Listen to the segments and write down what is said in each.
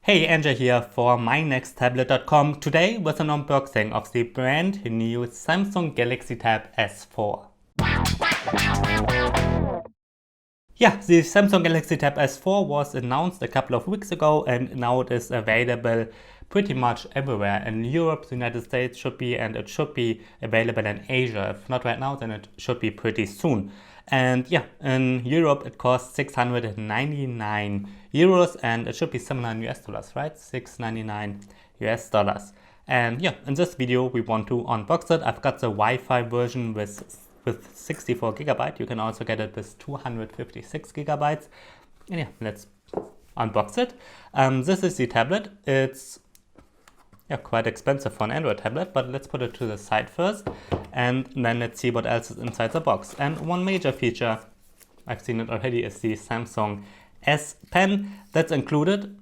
Hey, Andrew here for mynexttablet.com. Today with an unboxing of the brand new Samsung Galaxy Tab S4. Yeah, the Samsung Galaxy Tab S4 was announced a couple of weeks ago and now it is available pretty much everywhere. In Europe, the United States should be, and it should be available in Asia. If not right now, then it should be pretty soon. And yeah, in Europe it costs 699 euros and it should be similar in US dollars, right? 699 US dollars. And yeah, in this video we want to unbox it. I've got the Wi-Fi version with 64 gigabyte. You can also get it with 256 gigabytes. And yeah, let's unbox it. This is the tablet. It's quite expensive for an Android tablet, but let's put it to the side first and then let's see what else is inside the box. And one major feature, I've seen it already, is the Samsung S Pen that's included.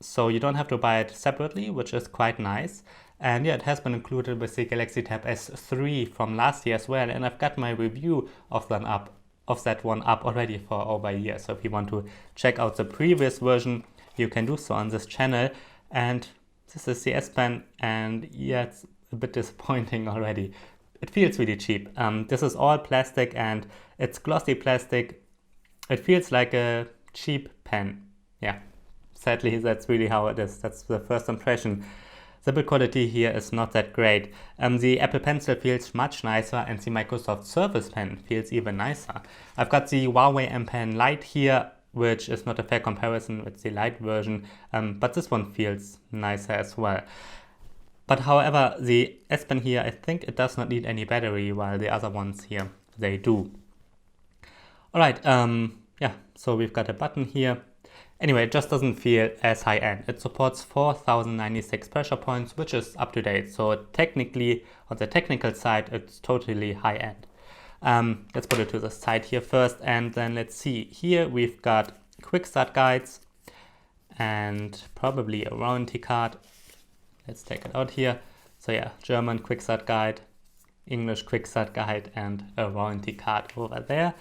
So you don't have to buy it separately, which is quite nice. And yeah, it has been included with the Galaxy Tab S3 from last year as well. And I've got my review of that one up already for over a year. So if you want to check out the previous version, you can do so on this channel. And this is the S Pen, and yeah, it's a bit disappointing already. It feels really cheap. This is all plastic and it's glossy plastic. It feels like a cheap pen. Yeah, sadly, that's really how it is. That's the first impression. The build quality here is not that great. The Apple Pencil feels much nicer and the Microsoft Surface Pen feels even nicer. I've got the Huawei M Pen Lite here, which is not a fair comparison with the Lite version, but this one feels nicer as well. But however, the S Pen here, I think it does not need any battery, while the other ones here, they do. Alright, yeah, so we've got a button here. Anyway, it just doesn't feel as high-end. It supports 4096 pressure points, which is up to date. So technically, on the technical side, it's totally high-end. Let's put it to the side here first, and then let's see. Here we've got quick start guides and probably a warranty card. Let's take it out here. So yeah, German quick start guide, English quick start guide, and a warranty card over there.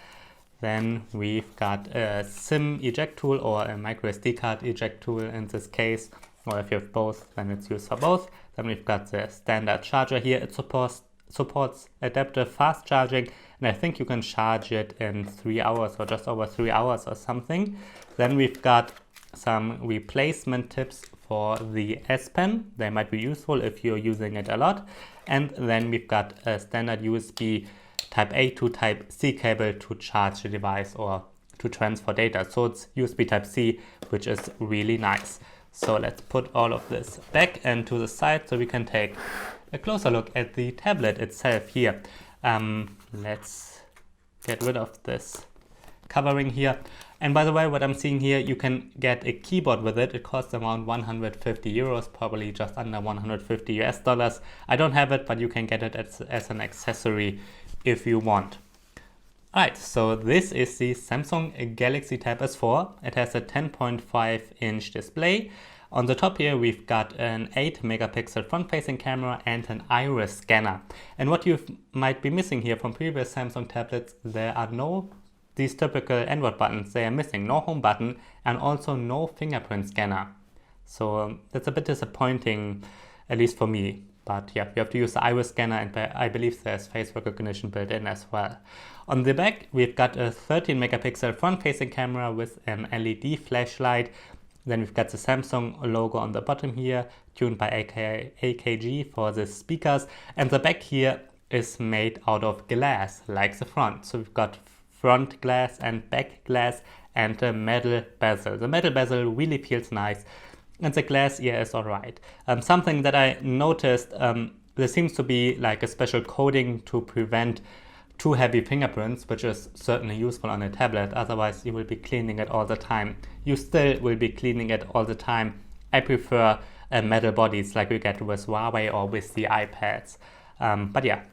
Then we've got a SIM eject tool or a micro SD card eject tool in this case, or if you have both, then it's used for both. Then we've got the standard charger here. It supports adaptive fast charging, and I think you can charge it in 3 hours or just over 3 hours or something. Then we've got some replacement tips for the S Pen. They might be useful if you're using it a lot. And then we've got a standard USB Type A to Type C cable to charge the device or to transfer data. So it's USB Type C, which is really nice. So let's put all of this back and to the side so we can take a closer look at the tablet itself here. Let's get rid of this covering here. And by the way, what I'm seeing here, you can get a keyboard with it. It costs around 150 euros, probably just under 150 US dollars. I don't have it, but you can get it as an accessory if you want. Alright, so this is the Samsung Galaxy Tab S4. It has a 10.5 inch display. On the top here we've got an 8 megapixel front-facing camera and an iris scanner. And what you might be missing here from previous Samsung tablets, there are no these typical Android buttons. They are missing no home button and also no fingerprint scanner. So that's a bit disappointing, at least for me. But yeah, you have to use the iris scanner, and I believe there's face recognition built in as well. On the back, we've got a 13 megapixel front-facing camera with an LED flashlight. Then we've got the Samsung logo on the bottom here, tuned by AKG for the speakers. And the back here is made out of glass, like the front. So we've got front glass and back glass and a metal bezel. The metal bezel really feels nice. And the glass here is alright. Something that I noticed, there seems to be like a special coating to prevent too heavy fingerprints, which is certainly useful on a tablet. Otherwise, you will be cleaning it all the time. You still will be cleaning it all the time. I prefer metal bodies like we get with Huawei or with the iPads. But yeah,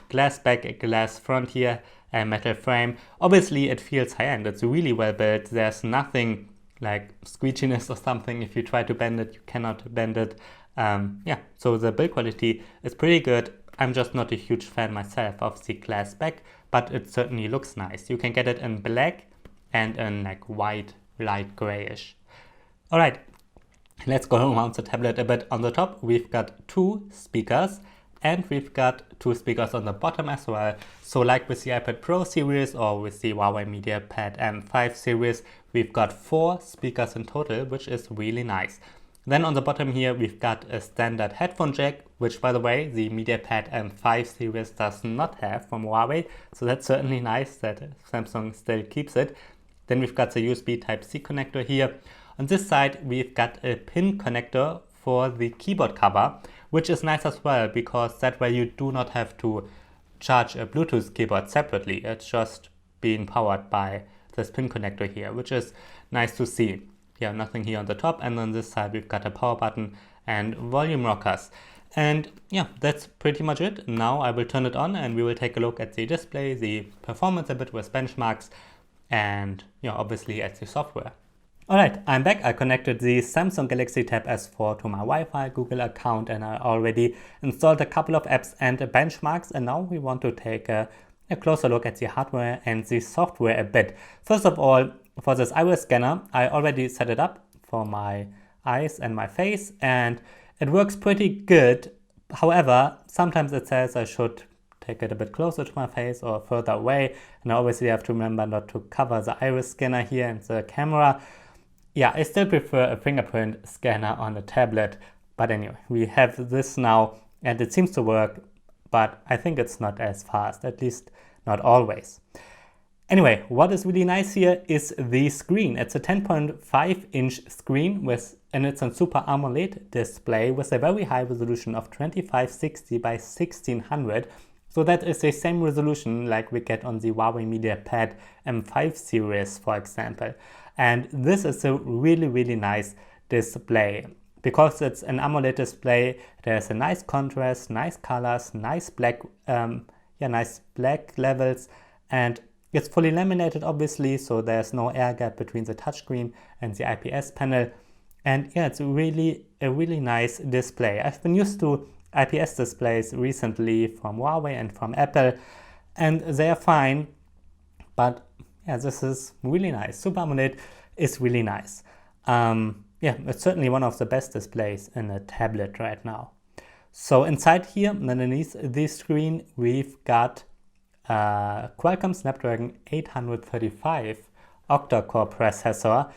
glass back, glass front here, a metal frame. Obviously, it feels high-end. It's really well built. There's nothing like squeechiness or something. If you try to bend it, you cannot bend it. Yeah, so the build quality is pretty good. I'm just not a huge fan myself of the glass back, but it certainly looks nice. You can get it in black and in like white, light grayish. Alright, Let's go around the tablet a bit. On the top, we've got 2 speakers, and we've got 2 speakers on the bottom as well. So like with the iPad Pro series or with the Huawei MediaPad M5 series, we've got 4 speakers in total, which is really nice. Then on the bottom here, we've got a standard headphone jack, which by the way, the MediaPad M5 series does not have from Huawei. So that's certainly nice that Samsung still keeps it. Then we've got the USB Type-C connector here. On this side, we've got a pin connector for the keyboard cover, which is nice as well, because that way you do not have to charge a Bluetooth keyboard separately. It's just being powered by this pin connector here, which is nice to see. Yeah, nothing here on the top, and on this side we've got a power button and volume rockers. And yeah, that's pretty much it. Now I will turn it on and we will take a look at the display, the performance a bit with benchmarks, and obviously at the software. Alright, I'm back. I connected the Samsung Galaxy Tab S4 to my Wi-Fi Google account, and I already installed a couple of apps and benchmarks, and now we want to take a closer look at the hardware and the software a bit. First of all, for this iris scanner, I already set it up for my eyes and my face, and it works pretty good. However, sometimes it says I should take it a bit closer to my face or further away, and I obviously have to remember not to cover the iris scanner here and the camera. Yeah, I still prefer a fingerprint scanner on a tablet, but anyway, we have this now and it seems to work, but I think it's not as fast, at least not always. Anyway, what is really nice here is the screen. It's a 10.5-inch screen and it's a Super AMOLED display with a very high resolution of 2560 by 1600. So that is the same resolution like we get on the Huawei MediaPad M5 series, for example. And this is a really, really nice display. Because it's an AMOLED display, there's a nice contrast, nice colors, nice black levels, and it's fully laminated obviously, so there's no air gap between the touchscreen and the IPS panel. And yeah, it's really a really nice display. I've been used to IPS displays recently from Huawei and from Apple, and they are fine, but yeah, this is really nice. Super AMOLED is really nice. Yeah, it's certainly one of the best displays in a tablet right now. So inside here, underneath the screen, we've got Qualcomm Snapdragon 835 octa-core processor.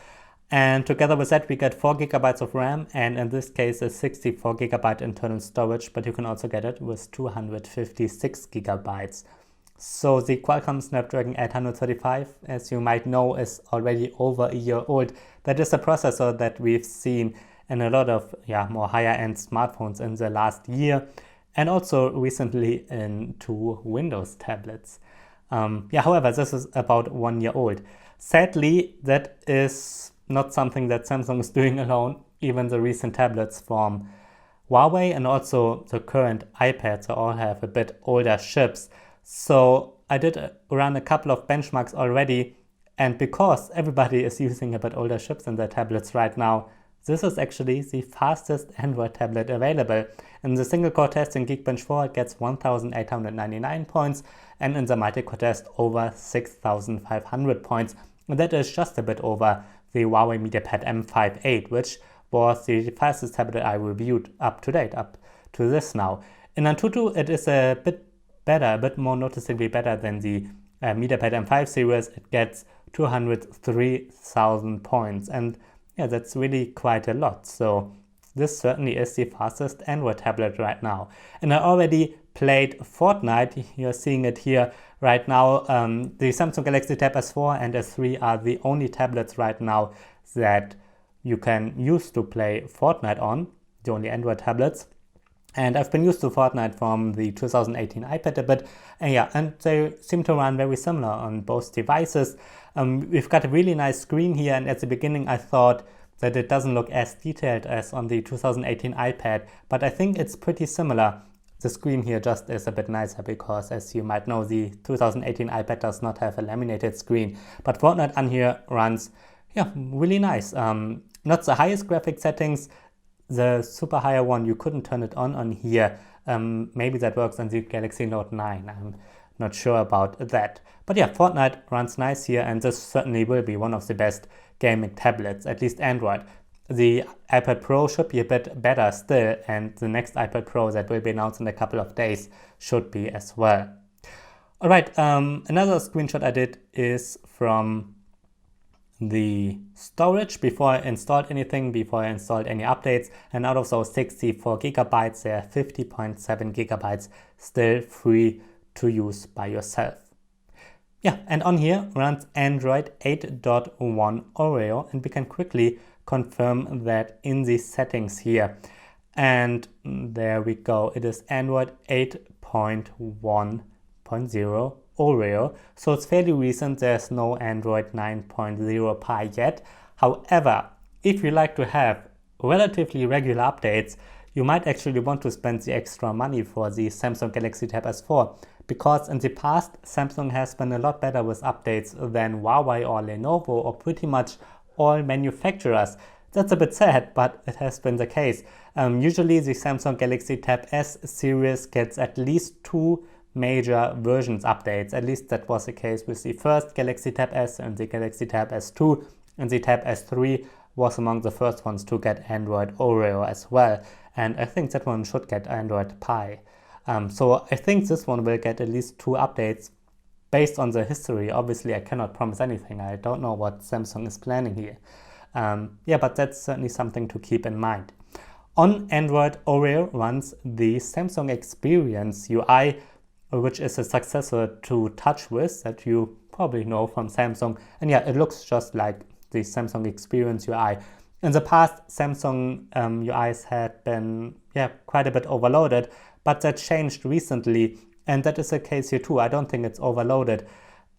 And together with that, we get 4 GB of RAM, and in this case, a 64 GB internal storage, but you can also get it with 256 GB. So the Qualcomm Snapdragon 835, as you might know, is already over a year old. That is a processor that we've seen in a lot of more higher-end smartphones in the last year, and also recently in 2 Windows tablets. However, this is about 1 year old. Sadly, that is not something that Samsung is doing alone. Even the recent tablets from Huawei and also the current iPads all have a bit older chips. So I did run a couple of benchmarks already, and because everybody is using a bit older chips in their tablets right now, this is actually the fastest Android tablet available. In the single core test in Geekbench 4, it gets 1,899 points, and in the multi-core test over 6,500 points. And that is just a bit over the Huawei MediaPad M5 which was the fastest tablet I reviewed up to date, up to this now. In Antutu, it is a bit better, a bit more noticeably better than the MediaPad M5 series. It gets 203,000 points, and yeah, that's really quite a lot. So this certainly is the fastest Android tablet right now. And I already played Fortnite. You're seeing it here right now. The Samsung Galaxy Tab S4 and S3 are the only tablets right now that you can use to play Fortnite on, the only Android tablets. And I've been used to Fortnite from the 2018 iPad a bit, and they seem to run very similar on both devices. We've got a really nice screen here, and at the beginning I thought that it doesn't look as detailed as on the 2018 iPad, but I think it's pretty similar. The screen here just is a bit nicer because, as you might know, the 2018 iPad does not have a laminated screen, but Fortnite on here runs really nice. Not the highest graphic settings. The super higher one, you couldn't turn it on here. Maybe that works on the Galaxy Note 9. I'm not sure about that. But yeah, Fortnite runs nice here, and this certainly will be one of the best gaming tablets, at least Android. the iPad Pro should be a bit better still, and the next iPad Pro that will be announced in a couple of days should be as well. Alright, another screenshot I did is from the storage before I installed anything, before I installed any updates, and out of those 64 gigabytes, there are 50.7 gigabytes still free to use by yourself. Yeah, and on here runs Android 8.1 Oreo, and we can quickly confirm that in the settings here. And there we go, it is Android 8.1.0 Oreo, so it's fairly recent. There's no Android 9.0 Pie yet. However, if you like to have relatively regular updates, you might actually want to spend the extra money for the Samsung Galaxy Tab S4, because in the past Samsung has been a lot better with updates than Huawei or Lenovo or pretty much all manufacturers. That's a bit sad, but it has been the case. Usually the Samsung Galaxy Tab S series gets at least 2 major versions updates. At least that was the case with the first Galaxy Tab S and the Galaxy Tab S2, and the Tab S3 was among the first ones to get Android Oreo as well, and I think that one should get Android Pie. So I think this one will get at least 2 updates based on the history. Obviously I cannot promise anything, I don't know what Samsung is planning here. Yeah, but that's certainly something to keep in mind. On Android, Oreo runs the Samsung Experience UI, which is a successor to TouchWiz that you probably know from Samsung. And yeah, it looks just like the Samsung Experience UI. In the past, Samsung UIs had been quite a bit overloaded, but that changed recently, and that is the case here too. I don't think it's overloaded.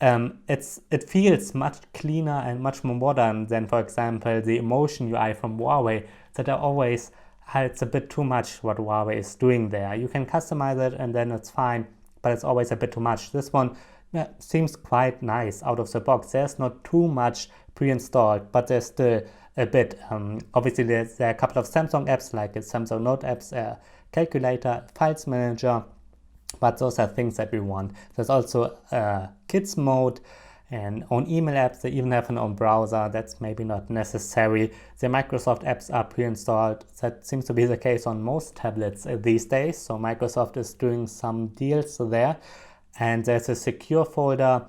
It feels much cleaner and much more modern than, for example, the Emotion UI from Huawei, that are always, it's a bit too much what Huawei is doing there. You can customize it and then it's fine, but it's always a bit too much. This one seems quite nice out of the box. There's not too much pre-installed, but there's still a bit. Obviously, there are a couple of Samsung apps, like Samsung Note apps, calculator, files manager, but those are things that we want. There's also kids mode and own email apps. They even have an own browser. That's maybe not necessary. The Microsoft apps are pre-installed. That seems to be the case on most tablets these days. So Microsoft is doing some deals there. And there's a secure folder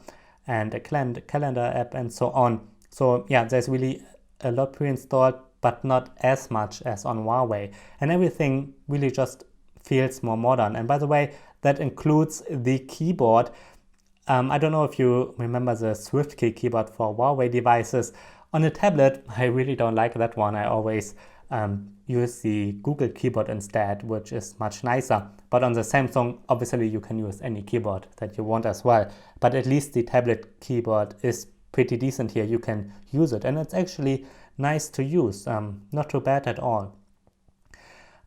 and a calendar app and so on. So yeah, there's really a lot pre-installed, but not as much as on Huawei. And everything really just feels more modern. And by the way, that includes the keyboard. I don't know if you remember the SwiftKey keyboard for Huawei devices. On a tablet, I really don't like that one. I always use the Google keyboard instead, which is much nicer. But on the Samsung, obviously you can use any keyboard that you want as well. But at least the tablet keyboard is pretty decent here. You can use it, and it's actually nice to use. Not too bad at all.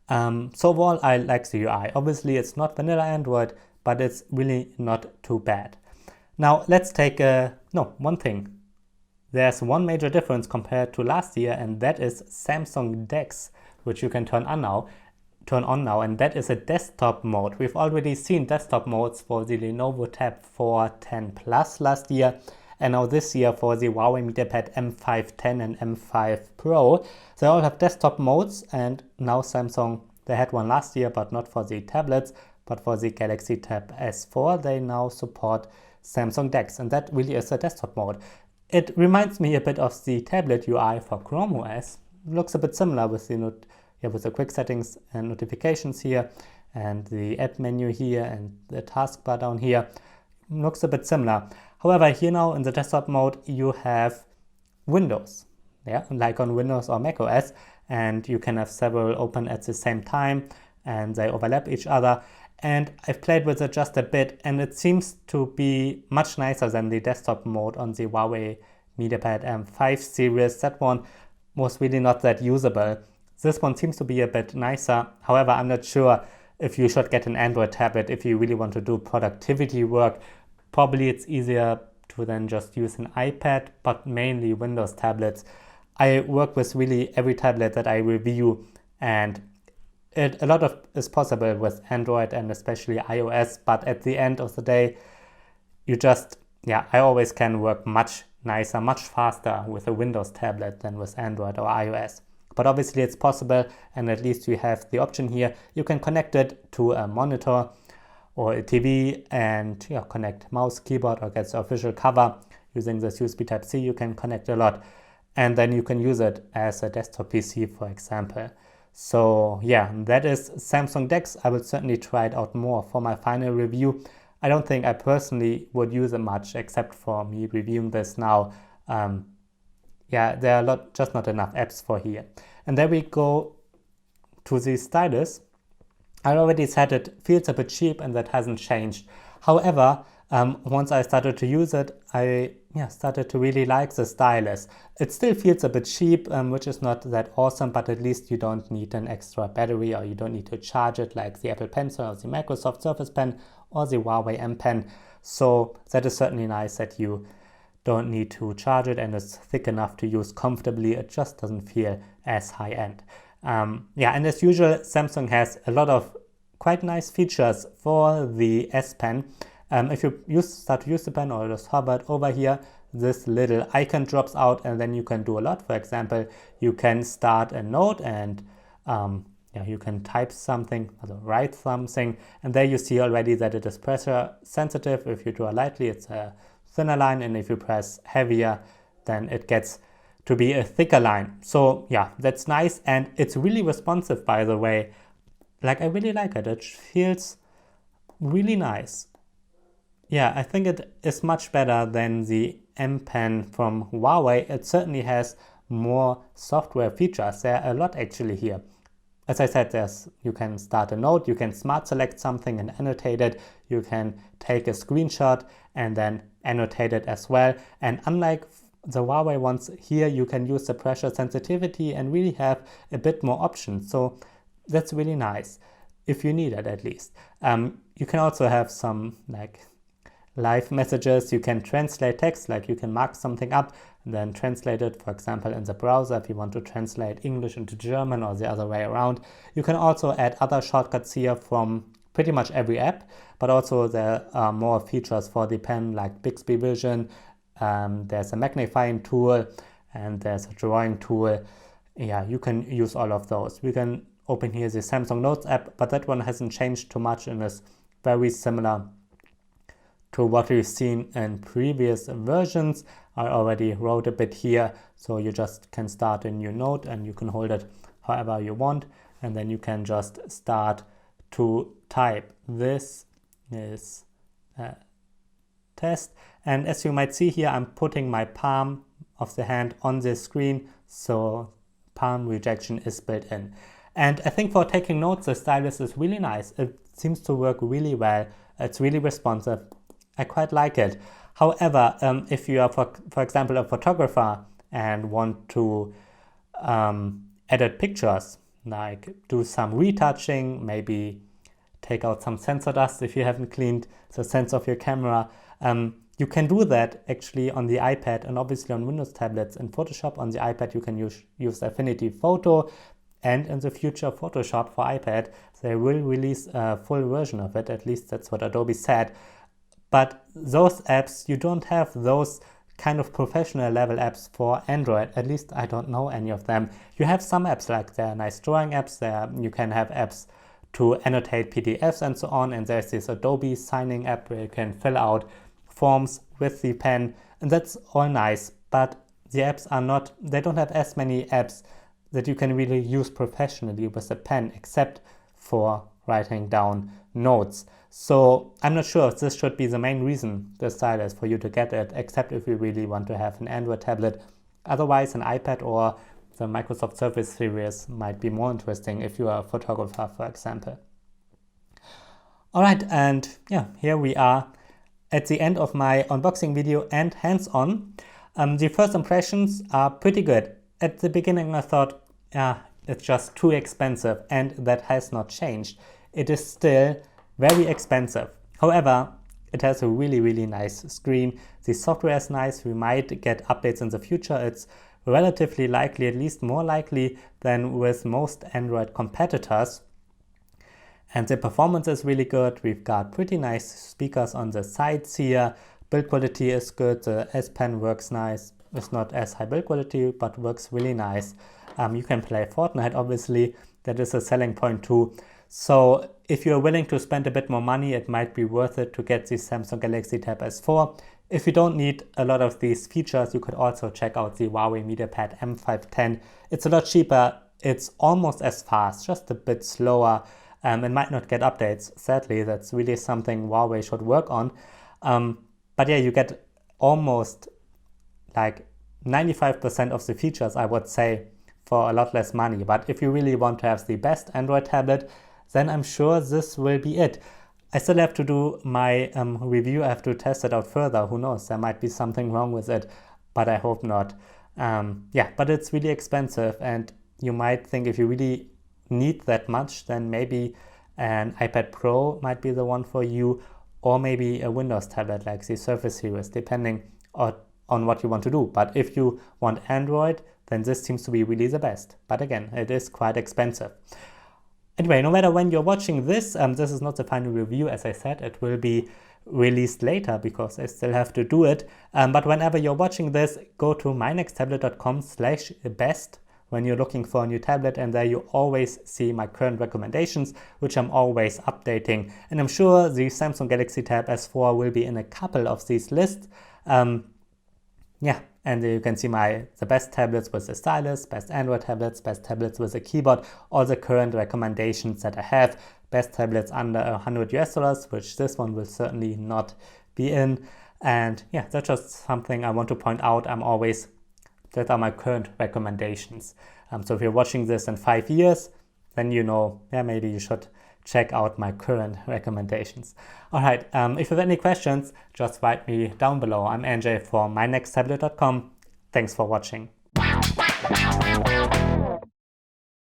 So overall, I like the UI. Obviously, it's not vanilla Android, but it's really not too bad. Now, let's take one thing. There's one major difference compared to last year, and that is Samsung DeX, which you can turn on now, and that is a desktop mode. We've already seen desktop modes for the Lenovo Tab 410 Plus last year, and now this year for the Huawei MediaPad M510 and M5 Pro. They all have desktop modes, and now Samsung, they had one last year, but not for the tablets, but for the Galaxy Tab S4, they now support Samsung DeX, and that really is a desktop mode. It reminds me a bit of the tablet UI for Chrome OS. It looks a bit similar with the quick settings and notifications here, and the app menu here, and the taskbar down here. It looks a bit similar. However, here now in the desktop mode, you have windows, like on Windows or Mac OS, and you can have several open at the same time, and they overlap each other. And I've played with it just a bit, and it seems to be much nicer than the desktop mode on the Huawei MediaPad M5 series. That one was really not that usable. This one seems to be a bit nicer. However, I'm not sure if you should get an Android tablet if you really want to do productivity work. Probably it's easier to then just use an iPad, but mainly Windows tablets. I work with really every tablet that I review, and a lot of is possible with Android and especially iOS, but at the end of the day, I always can work much nicer, much faster with a Windows tablet than with Android or iOS. But obviously it's possible, and at least you have the option here. You can connect it to a monitor or a TV and connect mouse, keyboard, or get the official cover using this USB Type-C. You can connect a lot, and then you can use it as a desktop PC, for example. So yeah, that is Samsung DeX. I will certainly try it out more for my final review. I don't think I personally would use it much, except for me reviewing this now. There are just not enough apps for here. And there we go to the Stylus. I already said it feels a bit cheap, and that hasn't changed. However, once I started to use it, I started to really like the Stylus. It still feels a bit cheap, which is not that awesome, but at least you don't need an extra battery, or you don't need to charge it like the Apple Pencil or the Microsoft Surface Pen or the Huawei M Pen. So that is certainly nice that you don't need to charge it, and it's thick enough to use comfortably. It just doesn't feel as high end. And as usual, Samsung has a lot of quite nice features for the S Pen. If you start to use the pen or just hover it over here, this little icon drops out, and then you can do a lot. For example, you can start a note, and you can type something, or write something, and there you see already that it is pressure sensitive. If you draw lightly, it's a thinner line, and if you press heavier, then it gets to be a thicker line. So yeah, that's nice, and it's really responsive, by the way. Like, I really like it. It feels really nice. Yeah, I think it is much better than the M Pen from Huawei. It certainly has more software features. There are a lot actually here. As I said, you can start a note, you can smart select something and annotate it, you can take a screenshot and then annotate it as well. And unlike the Huawei ones, here you can use the pressure sensitivity and really have a bit more options. So that's really nice, if you need it at least. You can also have some live messages. You can translate text, like you can mark something up and then translate it, for example, in the browser if you want to translate English into German or the other way around. You can also add other shortcuts here from pretty much every app, but also there are more features for the pen, like Bixby Vision. There's a magnifying tool, and there's a drawing tool. Yeah, you can use all of those. We can open here the Samsung Notes app, but that one hasn't changed too much and is very similar to what we've seen in previous versions. I already wrote a bit here, so you just can start a new note and you can hold it however you want, and then you can just start to type. This is a test, and as you might see here, I'm putting my palm of the hand on the screen, so palm rejection is built in. And I think for taking notes, the Stylus is really nice. It seems to work really well. It's really responsive. I quite like it. However, if you are, for example, a photographer and want to edit pictures, like do some retouching, maybe take out some sensor dust if you haven't cleaned the sensor of your camera, you can do that actually on the iPad and obviously on Windows tablets. In Photoshop on the iPad, you can use Affinity Photo, and in the future Photoshop for iPad, they will release a full version of it. At least that's what Adobe said. But those apps, you don't have those kind of professional level apps for Android. At least I don't know any of them. You have some apps, like there are nice drawing apps. You can have apps to annotate PDFs and so on. And there's this Adobe signing app where you can fill out forms with the pen. And that's all nice. But the apps they don't have as many apps that you can really use professionally with a pen, except for writing down notes. So I'm not sure if this should be the main reason, the Stylus, for you to get it, except if you really want to have an Android tablet. Otherwise, an iPad or the Microsoft Surface series might be more interesting if you are a photographer, for example. All right, and here we are at the end of my unboxing video and hands-on. The first impressions are pretty good. At the beginning I thought, it's just too expensive, and that has not changed. It is still very expensive. However, it has a really, really nice screen. The software is nice. We might get updates in the future. It's relatively likely, at least more likely than with most Android competitors. And the performance is really good. We've got pretty nice speakers on the sides here. Build quality is good. The S Pen works nice. It's not as high build quality, but works really nice. You can play Fortnite, obviously. That is a selling point too. So if you're willing to spend a bit more money, it might be worth it to get the Samsung Galaxy Tab S4. If you don't need a lot of these features, you could also check out the Huawei MediaPad M510. It's a lot cheaper. It's almost as fast, just a bit slower. It might not get updates. Sadly, that's really something Huawei should work on. But yeah, you get almost like 95% of the features, I would say, for a lot less money. But if you really want to have the best Android tablet, then I'm sure this will be it. I still have to do my review. I have to test it out further. Who knows? There might be something wrong with it, but I hope not. Yeah, but it's really expensive, and you might think if you really need that much, then maybe an iPad Pro might be the one for you, or maybe a Windows tablet like the Surface Series, depending on what you want to do. But if you want Android, then this seems to be really the best. But again, it is quite expensive. Anyway, no matter when you're watching this, this is not the final review. As I said, it will be released later because I still have to do it. But whenever you're watching this, go to mynexttablet.com/best when you're looking for a new tablet, and there you always see my current recommendations, which I'm always updating. And I'm sure the Samsung Galaxy Tab S4 will be in a couple of these lists. Yeah, and you can see the best tablets with the Stylus, best Android tablets, best tablets with a keyboard, all the current recommendations that I have, best tablets under $100, which this one will certainly not be in. And yeah, that's just something I want to point out. That are my current recommendations. So if you're watching this in 5 years, then you know, yeah, maybe you should check out my current recommendations. All right, if you have any questions, just write me down below. I'm NJ from mynexttablet.com. Thanks for watching.